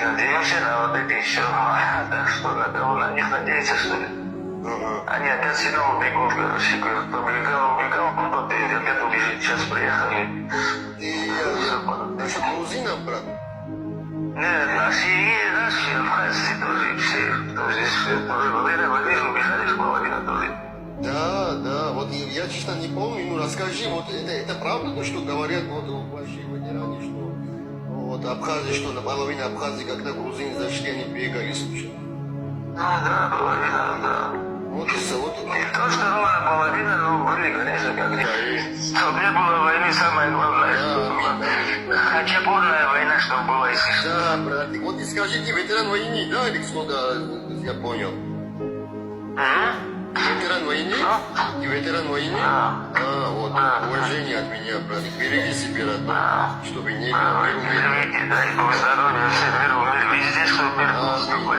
Надеемся на вот это еще. Так что надо на них надеяться, что ли. Они опять сигнал бегут, короче, побегал, потом опять убежит, сейчас приехали. Ты что, грузинов, брат? Нет, наши абхазцы тоже все, кто здесь тоже во время войны убежали, половина тоже. Да, вот я честно не помню, ну расскажи, вот это правда, то, что говорят вот ваши ветеране, что вот Абхазия, что наполовину Абхазии, когда грузины зашли, они бегали, слушай. Да, половина, да. Вот и вот. Не то, что ровно половина, но были, конечно, как чтобы не было войны, самое главное, что было. Хотя полная война, чтобы была, если что. Да, брат, вот и скажи, ты ветеран войны, да, или сколько, я понял? Ветеран войны? Ты ветеран войны? Вот, уважение от меня, брат. Береги себя, родной, чтобы не было. Дай Бог здоровья, всем миру, везде, чтобы мир был.